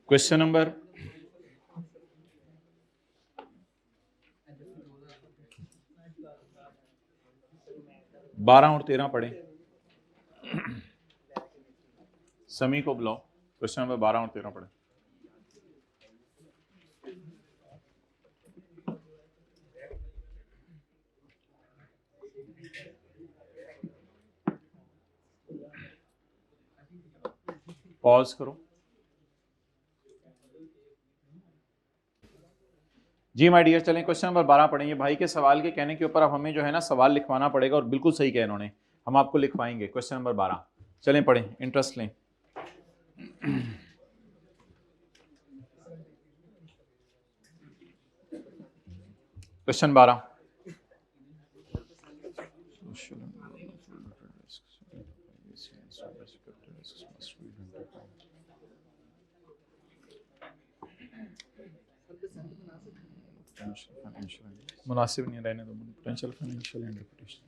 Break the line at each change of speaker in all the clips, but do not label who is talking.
Question number 12 और 13 पढ़ें। समी को बुलाओ, क्वेश्चन नंबर 12 और 13 पढ़ें। पॉज करो जी माय डियर। चलें क्वेश्चन नंबर 12 पढ़ेंगे। भाई के सवाल के कहने के ऊपर अब हमें जो है ना सवाल लिखवाना पड़ेगा, और बिल्कुल सही कहा इन्होंने, हम आपको लिखवाएंगे। क्वेश्चन नंबर 12 चलें पढ़ें, इंटरेस्ट लें। क्वेश्चन 12 मुनासिब नहीं रहने दो। पोटेंशियल फाइनेंशियल एंड रेपुटेशन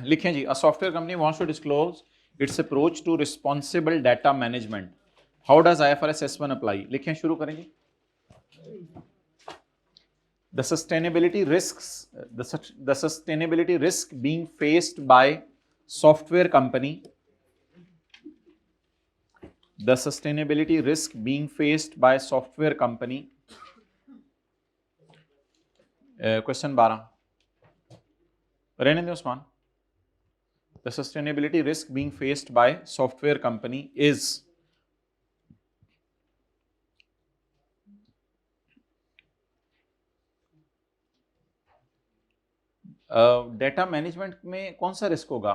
लिखें जी। A software company wants to disclose its approach to responsible data management. How does IFRS S1 apply? लिखें, शुरू करेंगे। The sustainability risks, the sustainability risk being faced by software company, the sustainability risk being faced by software company. Question 12 रहने दें Usman. The sustainability risk being faced by software company is data management में कौन सा risk होगा?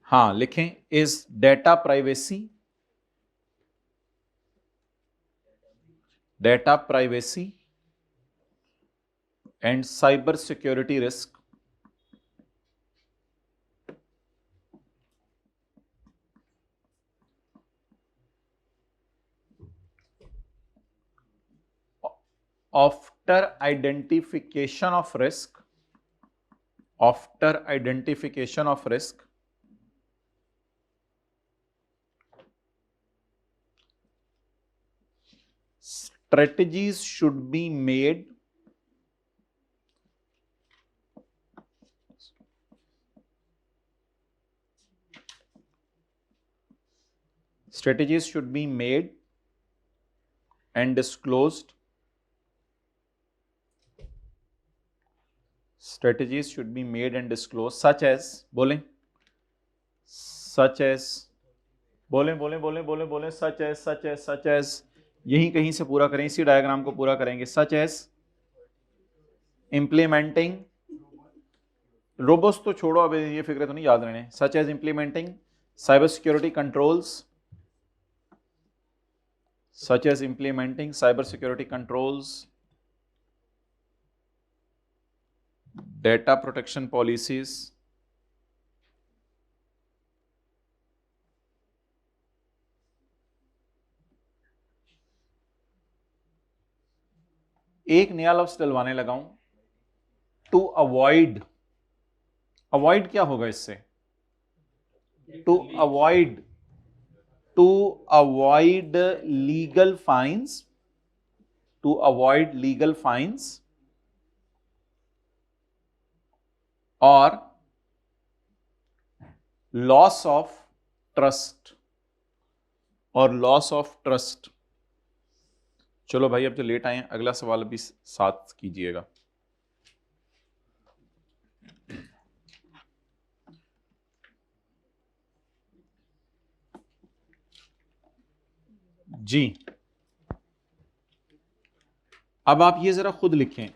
हाँ लिखें, is data privacy, data privacy and cyber security risk after identification of risk, after identification of risk, strategies should be made, strategies should be made and disclosed, strategies should be made and disclosed such as, बोलें, such as, बोलें बोलें बोलें बोलें बोलें, such as, such as, such as, यहीं कहीं से पूरा करें, इसी डायग्राम को पूरा करेंगे। such as implementing, रोबोस तो छोड़ो, अब ये फिक्र तो नहीं याद रहने। such as implementing cyber security controls, such as implementing cyber security controls, data protection policies, एक नया लफ्ज डलवाने लगा हूं, टू अवॉइड। अवॉइड क्या होगा इससे? To avoid, to avoid legal fines, to avoid legal fines और लॉस ऑफ ट्रस्ट, और लॉस ऑफ ट्रस्ट। चलो भाई अब जो लेट आए हैं, अगला सवाल अभी साथ कीजिएगा। जी अब आप ये जरा खुद लिखें,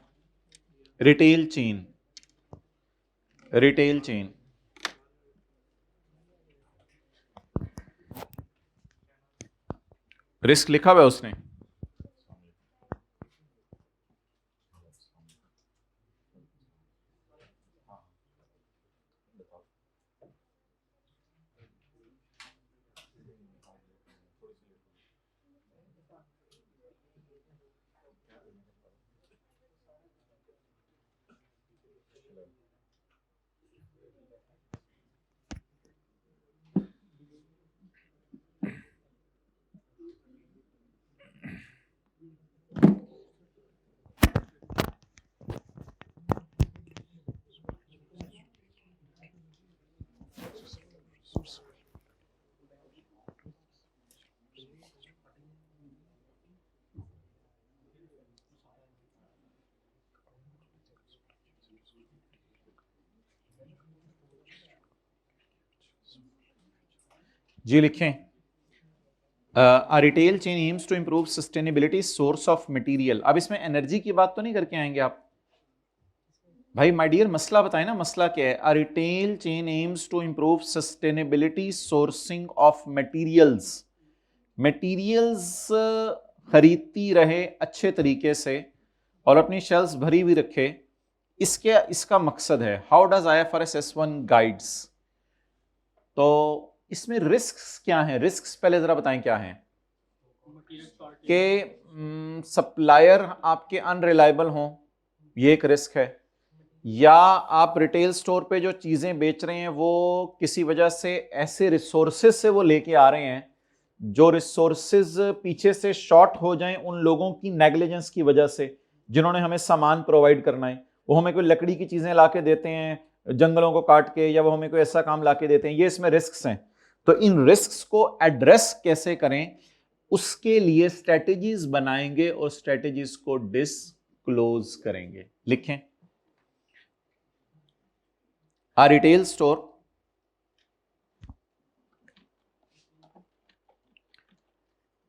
retail chain, retail chain. Risk लिखा हुआ है उसने? जी लिखें, a retail chain aims to improve sustainability source of material। अब इसमें एनर्जी की बात तो नहीं करके आएंगे आप भाई? माय डियर, मसला बताएं ना, मसला क्या है? a retail chain aims to improve sustainability sourcing of materials। Materials खरीदती रहे अच्छे तरीके से और अपनी शेल्फ्स भरी हुई रखे, इसका मकसद है। How does IFRS S1 guides? तो इसमें रिस्क्स क्या हैं? रिस्क्स पहले जरा बताएं क्या हैं। कि सप्लायर आपके अनरिलायबल हों, ये एक रिस्क है, या आप रिटेल स्टोर पे जो चीजें बेच रहे हैं वो किसी वजह से ऐसे रिसोर्सेज से वो लेके आ रहे हैं जो रिसोर्सेज पीछे से शॉर्ट हो जाएं उन लोगों की नेग्लिजेंस की वजह से जिन्होंने हमें सामान प्रोवाइड करना है। वो हमें कोई लकड़ी की चीजें लाके देते हैं जंगलों को काट के, या वो हमें कोई ऐसा काम लाके देते हैं, ये इसमें रिस्क्स हैं। तो इन रिस्क्स को एड्रेस कैसे करें, उसके लिए स्ट्रेटेजीज बनाएंगे और स्ट्रेटेजीज को डिस्क्लोज करेंगे। लिखें, आ रिटेल स्टोर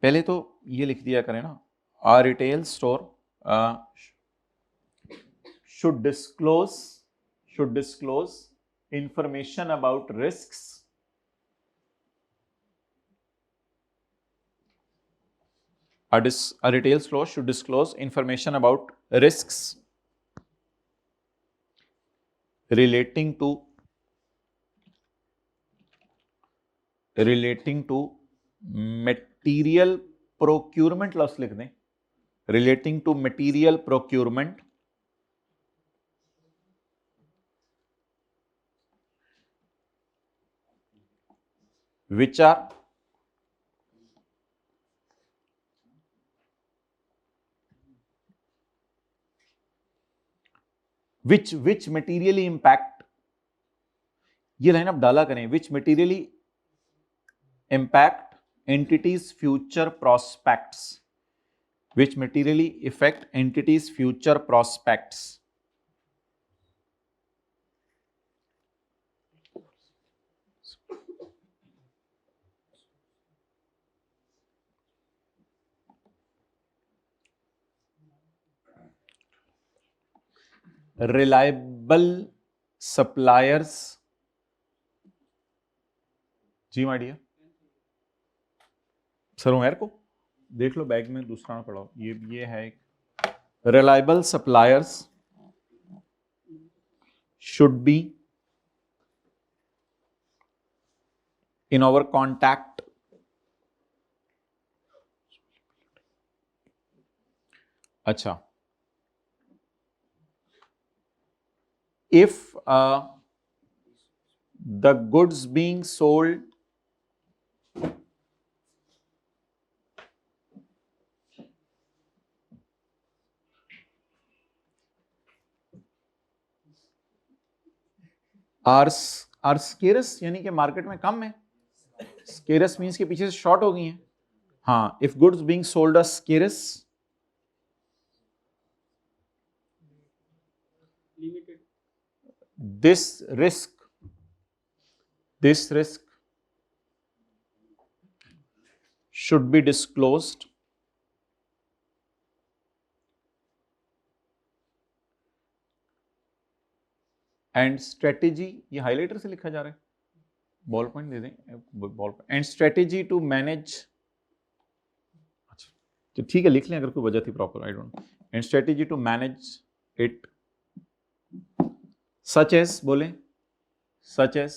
पहले तो ये लिख दिया करें ना, a retail store should disclose information about risks a retail store should disclose information about risks relating to material procurement, लफ्ज लिख दें, relating to material procurement which materially impact, ये लाइन आप डाला करें, which materially impact entities future prospects, which materially affect entities future prospects। Reliable suppliers, जी my dear, sir Umar को देख लो, बैग में दूसरा ना पड़ा हो, ये है एक। Reliable suppliers should be in our contact अच्छा, if the goods being sold are scarce, यानी कि मार्केट में कम है। scarce मीन्स के पीछे से शॉर्ट हो गई हैं। हाँ, if goods being sold are scarce, this risk should be disclosed and strategy, ये हाइलाइटर से लिखा जा रहा है, बॉल पॉइंट दे दें, ball point, and strategy to manage, अच्छा तो ठीक है लिख लें अगर कोई वजह थी proper, I don't, and strategy to manage it such as, बोले such as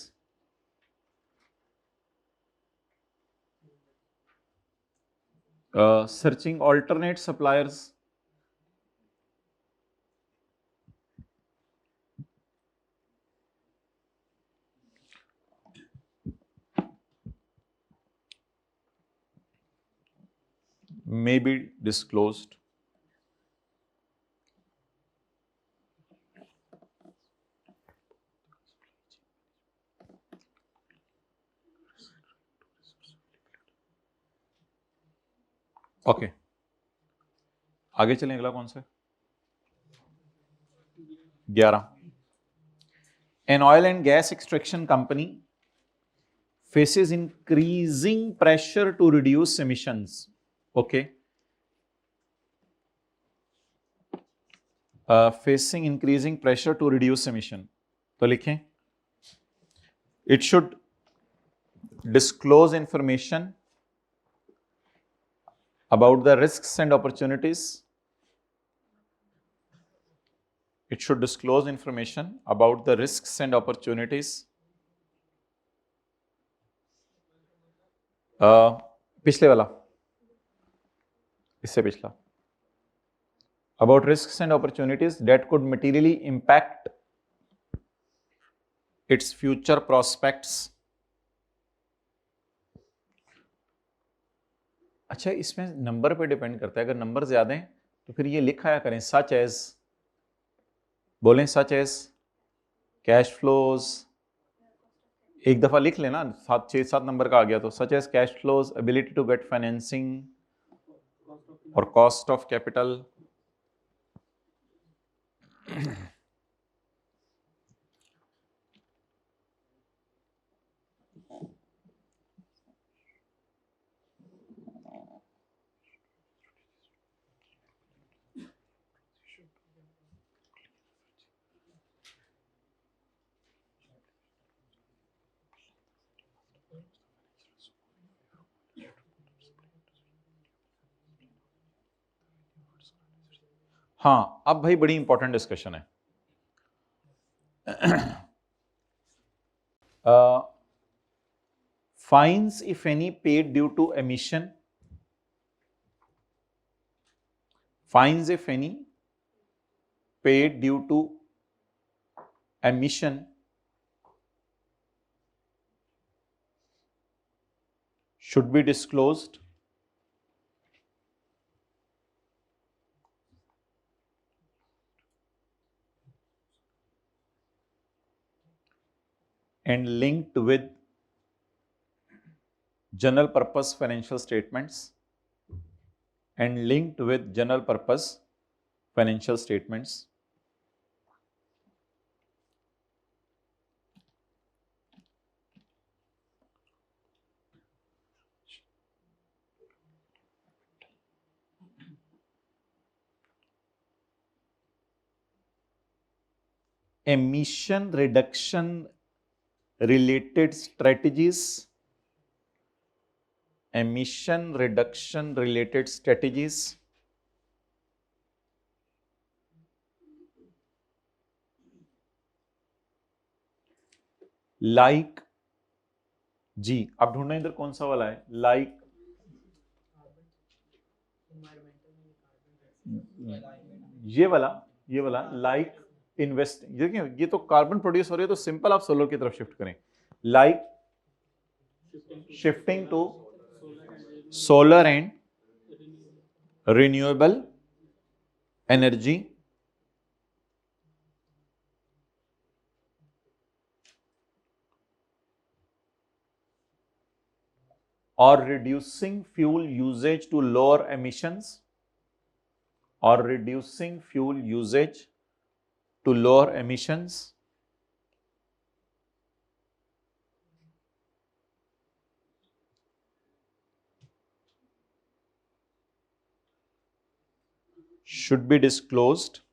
searching alternate suppliers, may be disclosed. Okay, आगे चलें, अगला कौन सा? 11, an oil and gas extraction company faces increasing pressure to reduce emissions. Okay. Facing increasing pressure to reduce emission. तो लिखें, it should disclose information about the risks and opportunities. It should disclose information about the risks and opportunities. पिछले वाला, इससे पिछला, about risks and opportunities that could materially impact its future prospects. अच्छा, इसमें number पे depend करता है, अगर नंबर ज्यादा हैं तो फिर ये लिखाया करें, सच एज, बोलें सच एज कैश फ्लोज, एक दफा लिख लेना, 6-7 नंबर का आ गया तो such as cash flows, ability to get financing और कॉस्ट ऑफ कैपिटल. हाँ, अब भाई बड़ी इंपॉर्टेंट डिस्कशन है. Fines, if any, paid due to emission. Fines, if any, paid due to emission should be disclosed. And linked with general purpose financial statements. And linked with general purpose financial statements. Emission reduction related strategies. Emission reduction related strategies. Like, जी आप ढूंढना इधर कौन सा वाला है, like ये वाला like invest, देखिए ये तो कार्बन प्रोड्यूस हो रही है तो सिंपल आप सोलर की तरफ शिफ्ट करें, like shifting to solar and renewable energy or reducing fuel usage to lower emissions, or reducing fuel usage to lower emissions. Should be disclosed.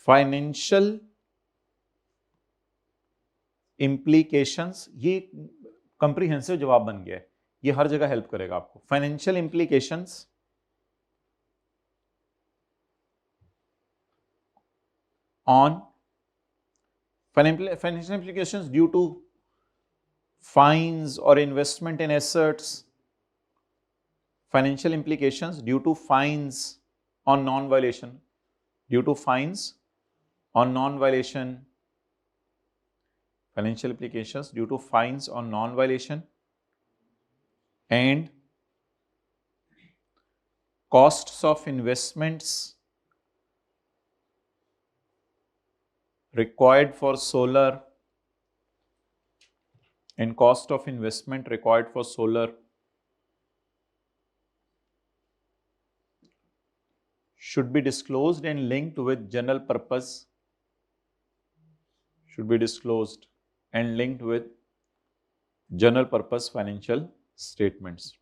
Financial implications, ये comprehensive जवाब बन गया है, ये हर जगह हेल्प करेगा आपको. Financial implications on financial implications due to fines or investment in assets. Financial implications due to fines on non-violation, due to fines on non-violation, financial implications due to fines on non-violation, and costs of investments required for solar, and cost of investment required for solar should be disclosed and linked with general purpose, should be disclosed and linked with general purpose financial statements.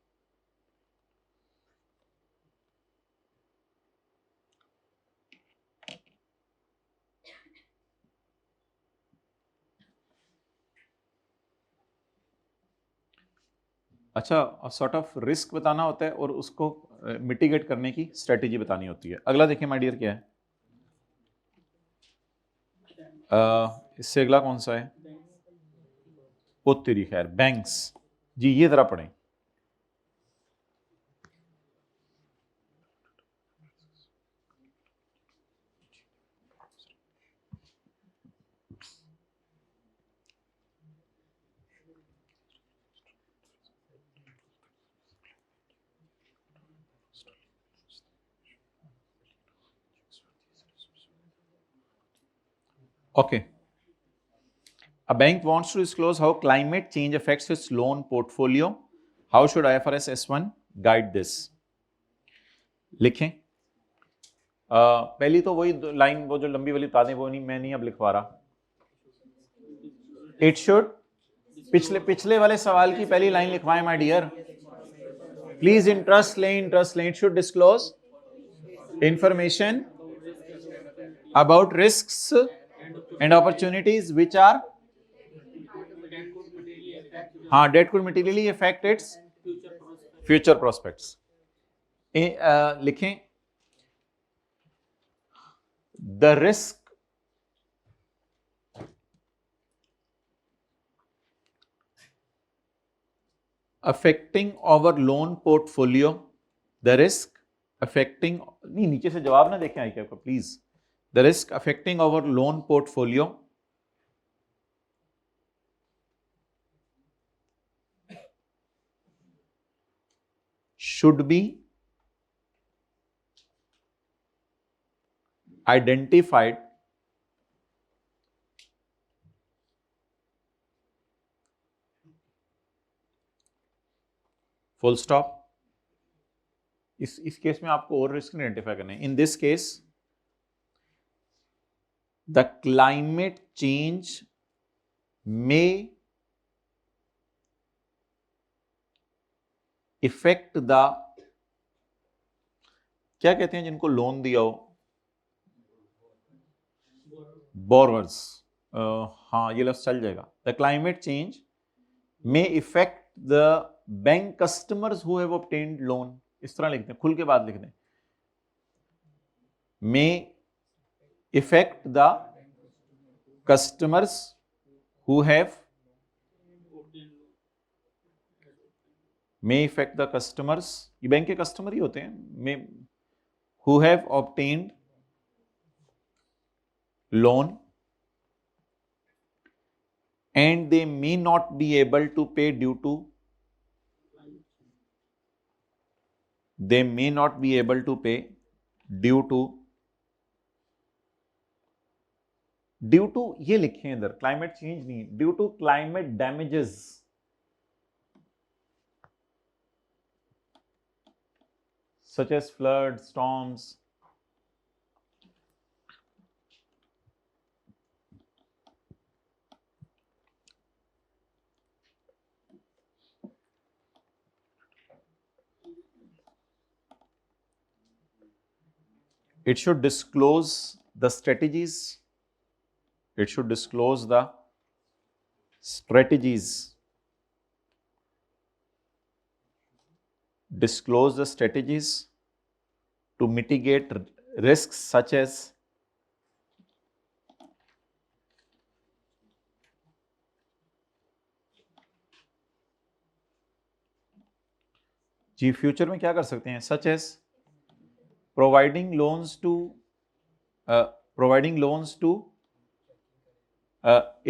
अच्छा, sort of risk बताना होता है और उसको mitigate करने की strategy बतानी होती है। अगला देखिए माय डियर क्या है, इससे अगला कौन सा है, ओ तेरी खैर, बैंक्स। जी ये जरा पढ़ें। Okay. A bank wants to disclose how climate change affects its loan portfolio. How should IFRS S1 guide this? लिखें। पहली तो वही लाइन, वो जो लंबी वाली बता दें, वो नहीं, मैं नहीं अब लिखवा रहा। इट शुड, पिछले वाले सवाल की पहली लाइन लिखवाएं माय डियर, प्लीज। इंटरेस्ट लें। It should disclose information about risks and opportunities which are, that could materially affect its future prospects. लिखें, the risk affecting our loan portfolio, the risk affecting, नहीं नीचे से जवाब ना देखें आई क्या को please, the risk affecting our loan portfolio should be identified full stop। इस केस में आपको और रिस्क नहीं आइडेंटिफाई करने। In this case the climate change may effect the, क्या कहते हैं जिनको लोन दिया हो, बोरर्स, हाँ ये लफ्ज चल जाएगा। The climate change may effect the bank customers who have obtained loan, इस तरह लिखते हैं, खुल के बाद लिख दें, may effect the customers who have, may affect the customers, ये बैंक के कस्टमर ही होते हैं, may, who have obtained loan and they may not be able to pay due to, they may not be able to pay due to, due to ये लिखे इधर, climate change नहीं, due to climate damages, such as flood, storms, it should disclose the strategies, it should disclose the strategies, disclose the strategies to mitigate risks such as ji future में क्या कर सकते हैं, such as providing loans to providing loans to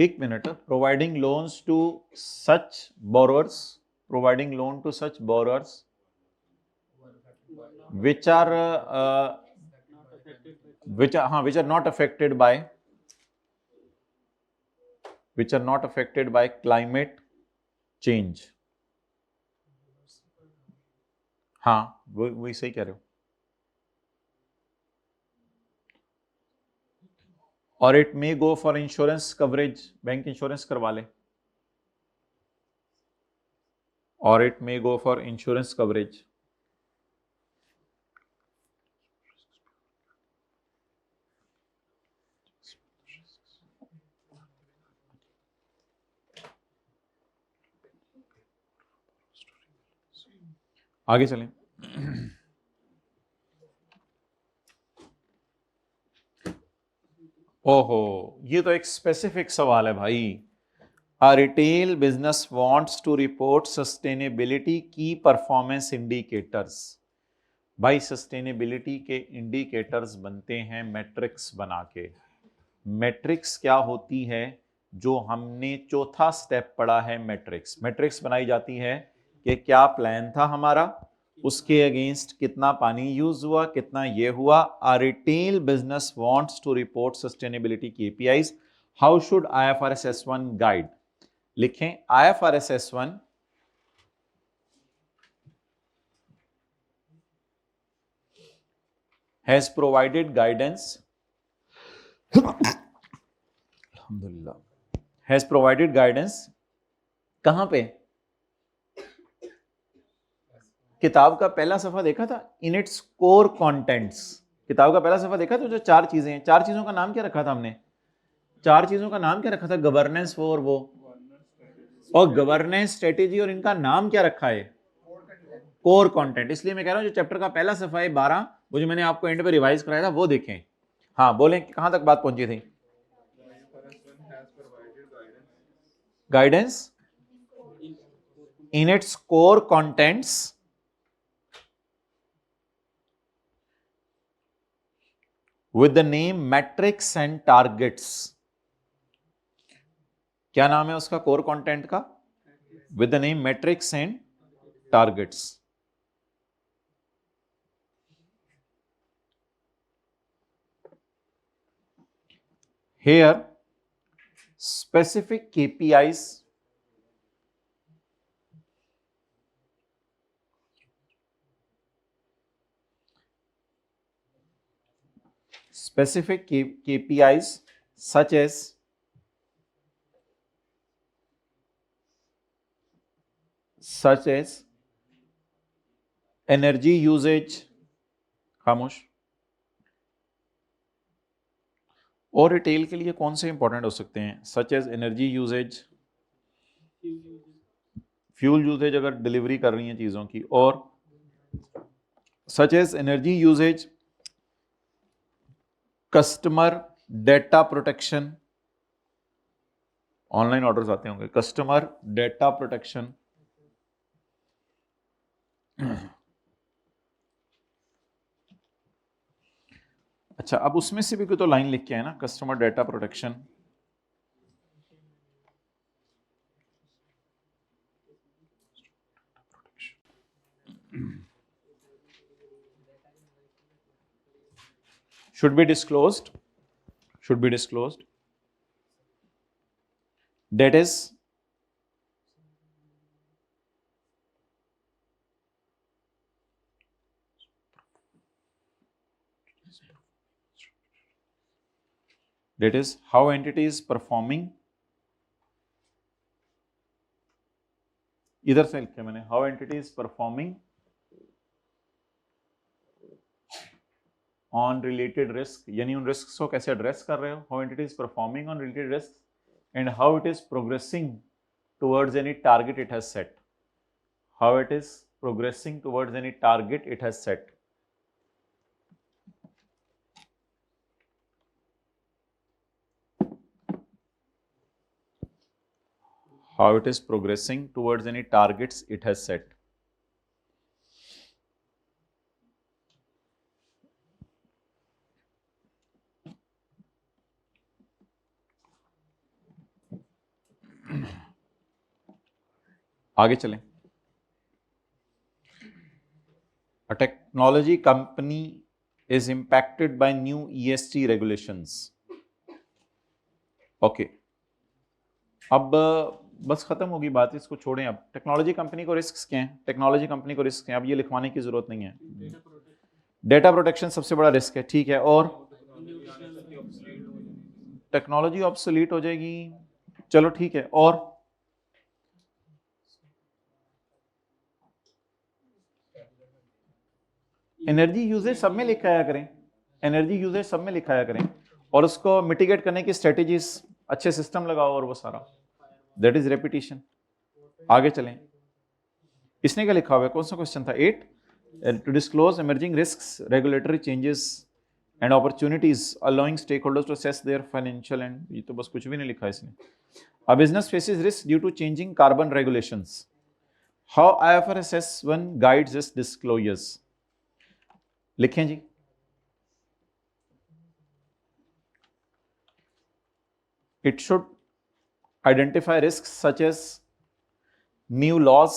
एक minute, providing loans to such borrowers, providing loan to such borrowers which are which are not affected by climate change. हाँ वही सही कह रहे हो. और it may go for insurance coverage, bank insurance करवा ले. और it may go for insurance coverage. आगे चलें. ओहो, ये तो एक स्पेसिफिक सवाल है भाई. A retail business wants to report sustainability key performance indicators. भाई सस्टेनेबिलिटी के इंडिकेटर्स बनते हैं मैट्रिक्स बना के. मैट्रिक्स क्या होती है? जो हमने चौथा स्टेप पढ़ा है. मैट्रिक्स बनाई जाती है कि क्या प्लान था हमारा, उसके अगेंस्ट कितना पानी यूज हुआ, कितना ये हुआ. A retail business wants to report sustainability KPIs. How should IFRS S1 guide? लिखें IFRS S1 has provided guidance. अल्हम्दुलिल्लाह. has provided guidance कहां पे? किताब का पहला सफा देखा था, इन इट्स कोर कंटेंट्स. किताब का पहला सफा देखा था, जो 4 चीजें हैं. 4 चीजों का नाम क्या रखा था हमने? 4 चीजों का नाम क्या रखा था? गवर्नेंस फॉर वो और गवर्नेंस स्ट्रेटेजी, और इनका नाम क्या रखा है? Core content. इसलिए मैं कह रहा हूं जो चैप्टर का पहला सफा है 12, वो जो मैंने आपको एंड पे रिवाइज कराया था वो देखें. हाँ बोलें, कहां तक बात पहुंची थी? Guidance in its core contents with the name metrics and targets. क्या नाम है उसका कोर कंटेंट का? with the name metrics and targets. Here specific KPIs KPIs such as energy usage, खामोश. और रिटेल के लिए कौन से इंपॉर्टेंट हो सकते हैं? Such as energy usages, fuel usages अगर डिलीवरी कर रही हैं चीजों की, और such as energy usages, customer data protection. Online orders आते होंगे. Customer data protection. अच्छा, अब उसमें से भी कोई तो लाइन लिख के है ना, customer data protection. should be disclosed. That is how entity is performing. इधर से लिखा मैंने, how entity is performing on related risk, यानी उन risks को कैसे एड्रेस कर रहे हो. how entity is performing on related risks and how it is progressing towards any target it has set. how it is progressing towards any target it has set. how it is progressing towards any targets it has set. आगे चलें। A technology company is impacted by new ESG regulations. Okay अब बस खत्म होगी बात, इसको छोड़ें। अब टेक्नोलॉजी कंपनी को रिस्क क्या हैं? टेक्नोलॉजी कंपनी को रिस्क हैं, अब ये लिखवाने की जरूरत नहीं है। डेटा प्रोटेक्शन सबसे बड़ा रिस्क है, ठीक है, और टेक्नोलॉजी ऑब्सोलीट हो जाएगी, चलो ठीक है, और एनर्जी यूजेज सब में लिखाया करें, एनर्जी यूजेज सब में लिखाया करें, और उसको मिटिगेट करने की स्ट्रेटेजीज, अच्छे सिस्टम लगाओ और वो सारा, दैट इज रेपिटेशन। आगे चलें, इसने क्या लिखा हुआ है, कौन सा क्वेश्चन था? 8, to disclose emerging risks, regulatory changes and opportunities allowing stakeholders to assess their financial and, ये तो बस कुछ भी नहीं लिखा इसने। A business faces risk due to changing carbon regulations, how IFRS S1 guides this disclosures. लिखें जी। It should identify risks such as new laws.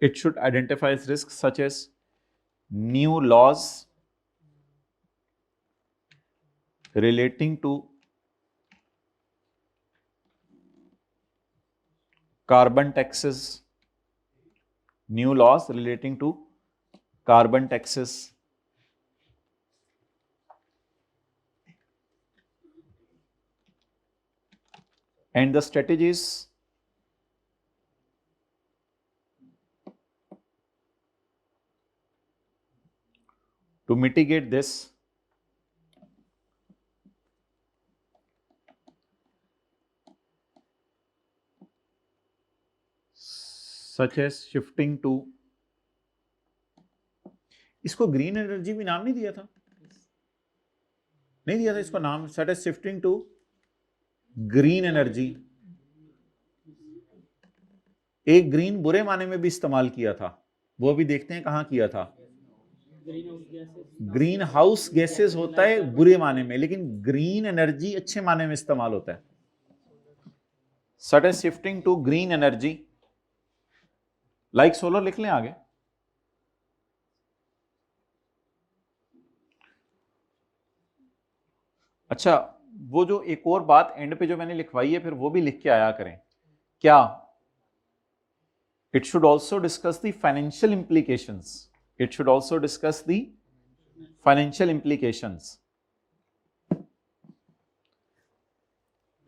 It should identify risks such as new laws relating to carbon taxes, new laws relating to carbon taxes, and the strategies to mitigate this, such as shifting to, इसको green energy भी नाम नहीं दिया था, नहीं दिया था इसको नाम, such as shifting to green energy. एक ग्रीन बुरे माने में भी इस्तेमाल किया था, वो भी देखते हैं कहां किया था। ग्रीन हाउस गैसेस होता है बुरे माने में, लेकिन ग्रीन एनर्जी अच्छे माने में इस्तेमाल होता है। सट is shifting to green energy, like solar लिख लें आगे। अच्छा, वो जो एक और बात एंड पे जो मैंने लिखवाई है, फिर वो भी लिख के आया करें क्या। It should also discuss the financial implications, it should also discuss the financial implications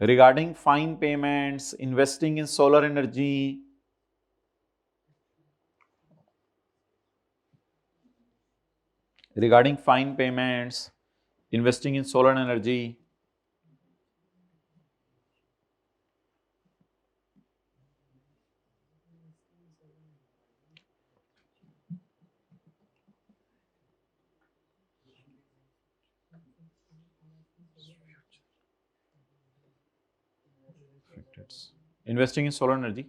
regarding fine payments, investing in solar energy, regarding fine payments, investing in solar energy, investing in solar energy।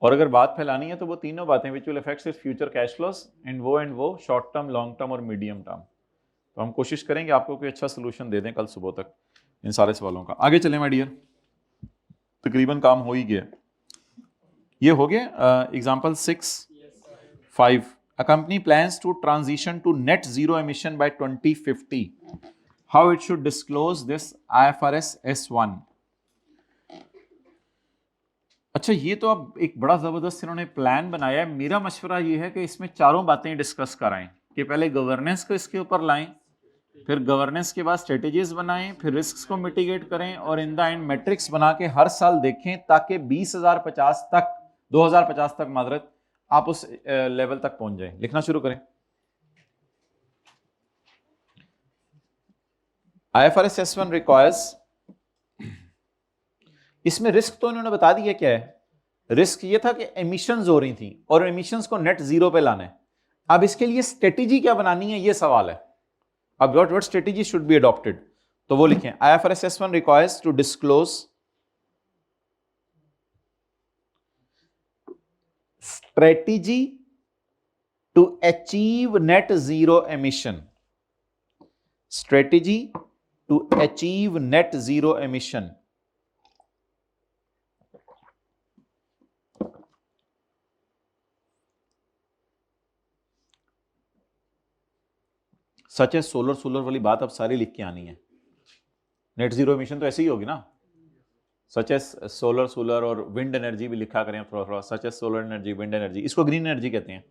और अगर बात फैलानी है तो वो तीनों बातें which will affect its future cash flows and वो शॉर्ट टर्म, लॉन्ग टर्म और मीडियम टर्म। तो हम कोशिश करेंगे आपको कोई अच्छा सोल्यूशन दे दें कल सुबह तक इन सारे सवालों का। आगे चलें माय डियर, तकरीबन काम हो ही गया। ये हो गया example 6.5, a company plans to transition to net zero emission by 2050, how it should disclose this IFRS S1। अच्छा, ये तो अब एक बड़ा जबरदस्त इन्होंने प्लान बनाया है। मेरा मशवरा ये है कि इसमें चारों बातें डिस्कस कराएं, कि पहले गवर्नेंस को इसके ऊपर लाएं, फिर गवर्नेंस के बाद स्ट्रेटेजीज बनाएं, फिर रिस्क को मिटिगेट करें, और इन द एंड मैट्रिक्स बना के हर साल देखें, ताकि 2050 तक मादरत आप उस लेवल तक पहुंच जाए। लिखना शुरू करें। IFRS S1 रिक्वायर्स, इसमें रिस्क तो इन्होंने बता दिया क्या है। रिस्क ये था कि एमिशंस हो रही थी और एमिशंस को नेट जीरो पे लाना है। अब इसके लिए स्ट्रेटेजी क्या बनानी है, ये सवाल है। अब what strategy should be adopted, तो वो लिखें IFRS S1 requires to disclose strategy to achieve net zero emission, strategy to achieve net zero emission such है सोलर वाली बात अब सारी लिख के आनी है। नेट जीरो एमिशन तो ऐसे ही होगी ना, सच है सोलर और विंड एनर्जी भी लिखा करें थोड़ा थोड़ा, सच है सोलर एनर्जी, विंड एनर्जी, इसको ग्रीन एनर्जी कहते हैं।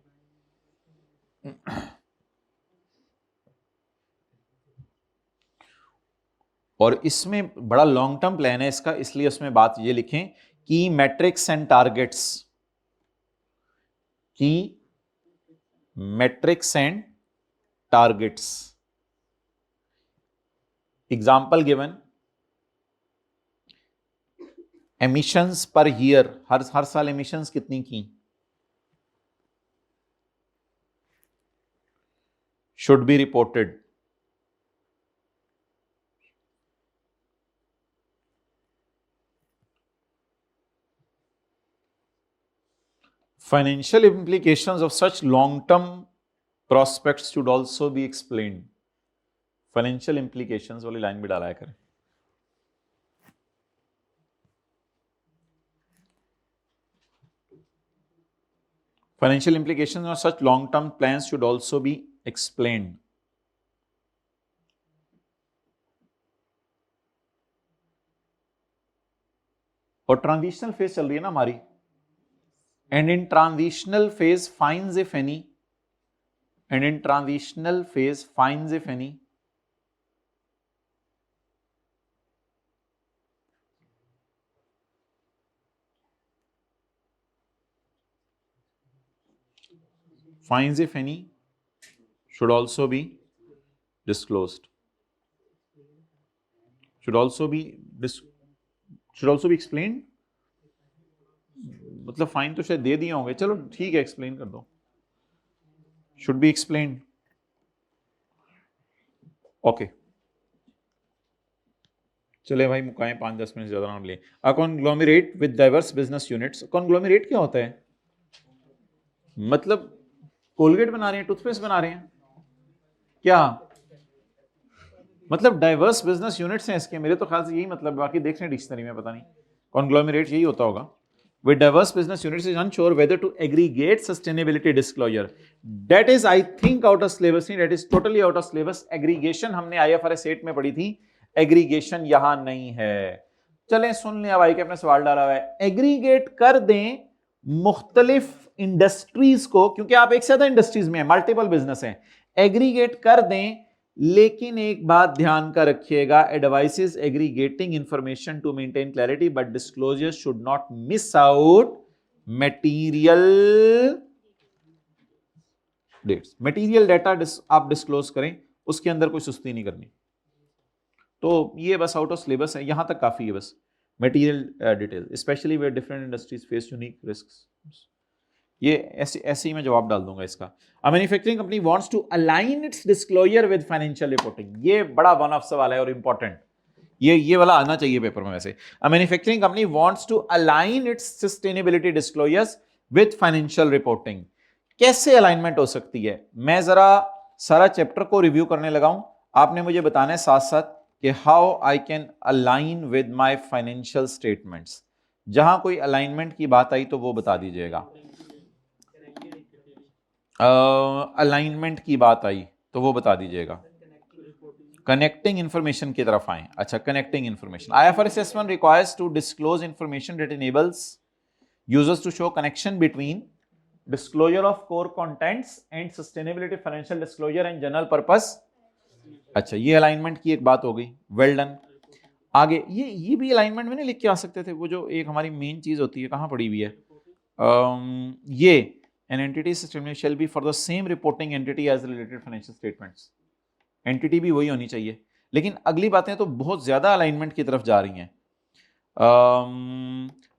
और इसमें बड़ा लॉन्ग टर्म प्लान है इसका, इसलिए उसमें बात ये लिखें कि मैट्रिक्स एंड टारगेट्स, की metrics and targets. Example given, emissions per year, हर साल एमिशंस कितनी की, should be reported. Financial implications of such long-term prospects should also be explained. Financial implications वाली लाइन भी डाला करें। Financial implications of such long-term plans should also be explained. और transitional phase चल रही है ना हमारी, and in transitional phase fines if any, and in transitional phase fines if any, fines if any should also be disclosed, should also be explained। मतलब fine तो शायद दे दिए होंगे, चलो ठीक है एक्सप्लेन कर दो, शुड बी एक्सप्लेन्ड। ओके चले भाई मुकाएं, 5-10 मिनट ज्यादा ना ले। A conglomerate with diverse business units. Conglomerate क्या होता है? मतलब कोलगेट बना रहे हैं, टूथपेस्ट बना रहे हैं क्या? मतलब डाइवर्स बिजनेस यूनिट्स हैं इसके, मेरे तो ख्याल से यही मतलब, बाकी देख रहे हैं डिक्शनरी में, पता नहीं कॉन्ग्लोमरेट यही होता होगा। With diverse business units is unsure whether to aggregate sustainability disclosure. That is, I think, out of syllabus. That is totally out of syllabus. Aggregation हमने IFRS 8 में पढ़ी थी, एग्रीगेशन यहां नहीं है। चलें सुन लें, अब भाई के अपने सवाल डाला हुआ है, एग्रीगेट कर दें मुख्तलिफ इंडस्ट्रीज को, क्योंकि आप एक से ज्यादा इंडस्ट्रीज में है, मल्टीपल बिजनेस है, एग्रीगेट कर दें, लेकिन एक बात ध्यान का रखिएगा, advises aggregating information to maintain clarity but disclosure should not miss out material dates. Material data आप डिस्क्लोज करें, उसके अंदर कोई सुस्ती नहीं करनी। तो ये बस आउट ऑफ सिलेबस है, यहां तक काफी है बस। Material detail specially where different industries face unique risks, ये ऐसे ही मैं जवाब डाल दूंगा इसका। A manufacturing company wants to align its disclosure with financial reporting, ये बड़ा वन ऑफ सवाल है और इंपॉर्टेंट, ये वाला आना चाहिए पेपर में वैसे। A manufacturing company wants to align its sustainability disclosures with financial reporting. कैसे अलाइनमेंट हो सकती है? मैं जरा सारा चैप्टर को रिव्यू करने लगा हूं, आपने मुझे बताना है साथ साथ कि how I can align with my financial statements. जहां कोई अलाइनमेंट की बात आई तो वो बता दीजिएगा। अलाइनमेंट की बात आई तो वो बता दीजिएगा। कनेक्टिंग इंफॉर्मेशन की तरफ आए। अच्छा, connecting information, IFRS S1 requires to disclose information that enables users to show connection between disclosure of core contents and sustainability financial disclosure and general purpose. अच्छा, ये अलाइनमेंट की एक बात हो गई, वेल डन। आगे ये भी अलाइनमेंट में नहीं लिख के आ सकते थे, वो जो एक हमारी मेन चीज होती है, कहां पड़ी हुई है? ये an entity system shall be for the same reporting entity as the related financial statements. Entity भी वही होनी चाहिए, लेकिन अगली बातें तो बहुत ज्यादा अलाइनमेंट की तरफ जा रही हैं।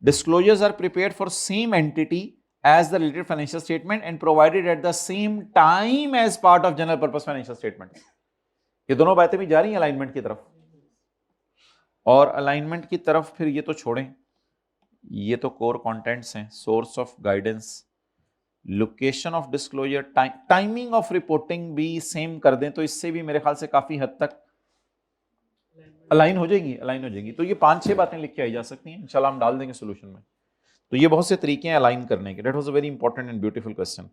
Disclosures are prepared for same entity as the related financial statement and provided at the same time as part of general purpose financial statement. ये दोनों बातें भी जा रही हैं अलाइनमेंट की तरफ। और अलाइनमेंट की तरफ फिर ये तो छोड़ें, ये तो कोर कंटेंट्स हैं, source of guidance, location of disclosure, timing of reporting भी सेम कर दें तो इससे भी मेरे ख्याल से काफी हद तक अलाइन हो जाएगी। तो ये 5-6 बातें लिख के आई जा सकती हैं, इंशाल्लाह हम डाल देंगे सोल्यूशन में। तो ये बहुत से तरीके हैं अलाइन करने के। That was a very important and beautiful question.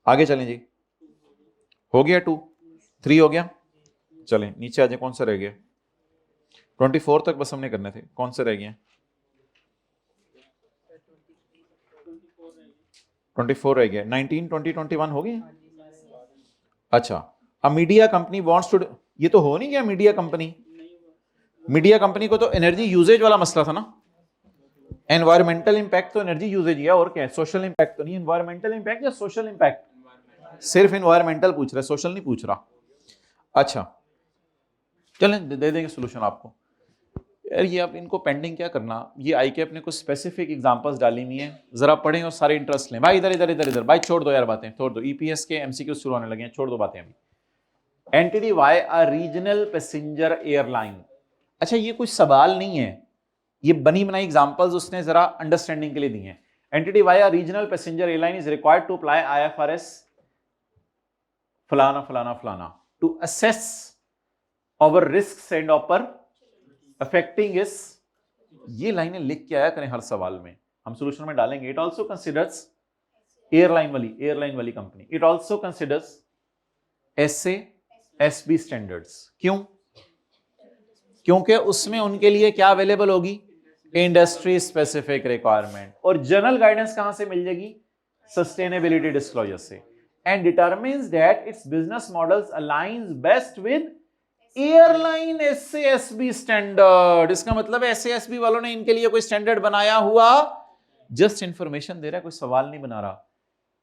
आगे चलें जी, हो गया 2। 3 हो गया। चलें नीचे आ जाए, कौन सा रह गया? 24 तक बस हमने करने थे, कौन से रह गए? 24 रह गया। 19, 20, 21 हो गए। अच्छा, a media company wants to, ये तो हो नहीं गया मीडिया कंपनी। मीडिया कंपनी को तो एनर्जी यूजेज वाला मसला था ना, एनवायरमेंटल इंपैक्ट तो एनर्जी यूजेज है, और क्या है? सोशल इंपैक्ट तो नहीं, एनवायरमेंटल इंपैक्ट या सोशल इंपैक्ट? सिर्फ एनवायरमेंटल पूछ रहा है, सोशल नहीं पूछ रहा। अच्छा चलें दे देंगे सोल्यूशन आपको। यार ये आप इनको पेंडिंग क्या करना, ये आई के अपने कुछ स्पेसिफिक एग्जांपल्स डाली हुई हैं, जरा पढ़ें और सारे इंटरेस्ट लें। भाई इधर इधर इधर इधर भाई छोड़ दो यार बातें, छोड़ दो, ईपीएस के एमसीक्यू शुरू होने लगे हैं, छोड़ दो बातें अभी। Entity Y a regional passenger airline. अच्छा ये कोई सवाल नहीं है, ये बनी बनाई एग्जांपल्स उसने जरा अंडरस्टैंडिंग के लिए दी हैं। Entity Y a regional passenger airline is required to apply IFRS फलाना फलाना फलाना to assess over risk and ऑपर अफेक्टिंग इस, ये लाइनें लिख के आया करें हर सवाल में, हम सॉल्यूशन में डालेंगे। इट आल्सो कंसीडर्स, एयरलाइन वाली company, it also considers SASB standards. क्यों? क्योंकि उसमें उनके लिए क्या अवेलेबल होगी? Industry specific requirement. और जनरल गाइडेंस कहां से मिल जाएगी? सस्टेनेबिलिटी डिस्क्लोजर से। And determines that its business models aligns best with airline SASB standard. इसका मतलब एसएएसबी वालों ने इनके लिए कोई स्टैंडर्ड बनाया हुआ, जस्ट इंफॉर्मेशन दे रहा है, कोई सवाल नहीं बना रहा।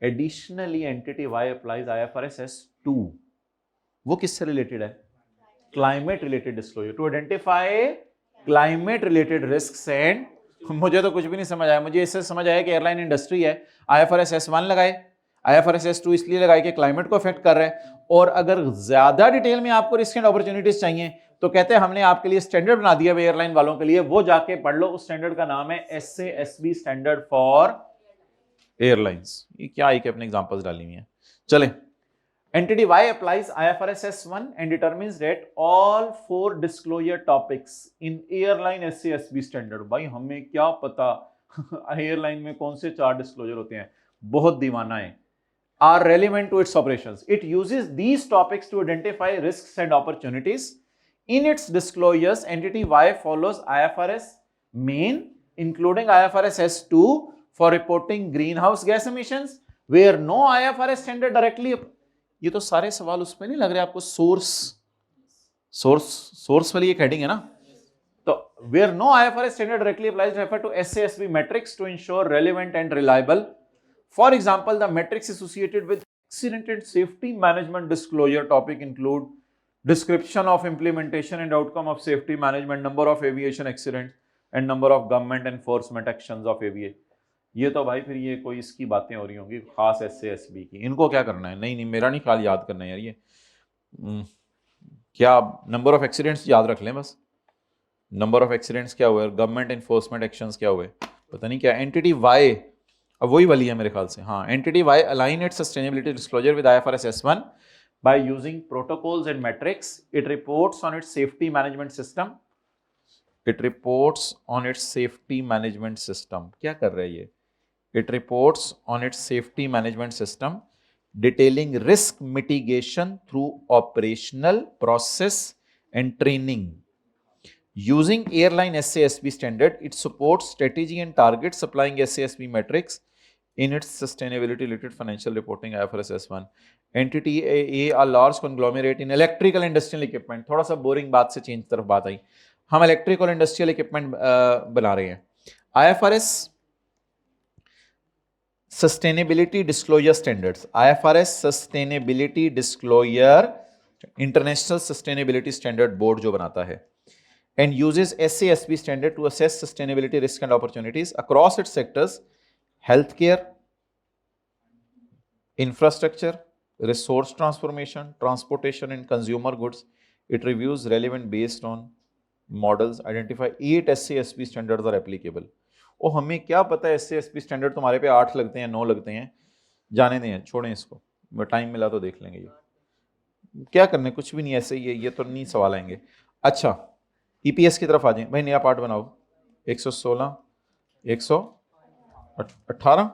Additionally entity Y applies IFRS S2, वो किससे रिलेटेड है? Climate related disclosure, to identify climate related risks and, मुझे तो कुछ भी नहीं समझ आया, मुझे इससे समझ आया कि एयरलाइन इंडस्ट्री है, आईएफआरएस S1 लगाए, आईएफआरएस S2 इसलिए लगाए कि क्लाइमेट को अफेक्ट कर रहा है। और अगर ज्यादा डिटेल में आपको रिस्क एंड अपॉर्चुनिटीज चाहिए तो कहते हैं हमने आपके लिए स्टैंडर्ड बना दिया एयरलाइन वालों के लिए, वो जाके पढ़ लो, उस स्टैंडर्ड का नाम है एसएएसबी स्टैंडर्ड फॉर एयरलाइंस। ये क्या है कि अपने एग्जांपल्स डाली हुई हैं। चलें, Entity Y applies IFRS S1 and determines that all 4 disclosure topics in airline SASB standard। भाई हमें क्या पता एयरलाइन में कौन से 4 डिस्क्लोजर होते हैं, बहुत दीवाना है। Are relevant to its operations. It uses these topics to identify risks and opportunities. In its disclosures, entity Y follows IFRS main, including IFRS S2 for reporting greenhouse gas emissions, where no IFRS standard directly। ये तो सारे सवाल उसमें नहीं लग रहे आपको, source वाली एक हेडिंग है ना, तो where no IFRS standard directly applies refer to SASB metrics to ensure relevant and reliable। For example, the metrics associated with accident and safety management disclosure topic include description of implementation and outcome of safety management, number of aviation accidents and number of government enforcement actions of aviation। ये तो भाई फिर ये कोई इसकी बातें हो रही होंगी खास SASB की, इनको क्या करना है? नहीं मेरा नहीं ख्याल याद करना है यार, ये क्या नंबर ऑफ एक्सीडेंट्स याद रख लें बस, नंबर ऑफ एक्सीडेंट्स क्या हुए, गवर्नमेंट एनफोर्समेंट एक्शंस क्या हुए, पता नहीं क्या। एंटिटी वाई अब वही वाली है मेरे ख्याल से, हाँ। Entity Y align its sustainability disclosure with IFRS S1 by using protocols and metrics. It reports on its safety management system. It reports on its safety management system। क्या कर रहा है ये? It reports on its safety management system, detailing risk mitigation through operational process and training. Using airline SASB standard, it supports strategy and targets applying SASB metrics in its sustainability related financial reporting IFRS S1। Entity A, a large conglomerate in electrical industrial equipment। थोड़ा सा boring बात से change तरफ बात आई, हम electrical industrial equipment बना रहे हैं। IFRS sustainability disclosure standards, IFRS sustainability disclosure, international sustainability standard board जो बनाता है, and uses SASB standard to assess sustainability risk and opportunities across its sectors: healthcare, infrastructure, resource transformation, transportation and consumer goods। It reviews relevant based on models, identify 8 SASB standards are applicable। और हमें क्या पता है SASB standard तुम्हारे पे 8 लगते हैं 9 लगते हैं, जाने दें, छोड़ें इसको, टाइम मिला तो देख लेंगे। ये क्या करने, कुछ भी नहीं, ऐसे ही ये तो नहीं सवाल आएंगे। अच्छा EPS की तरफ आ जाए भाई, नया पार्ट बनाओ। 116, 118, 118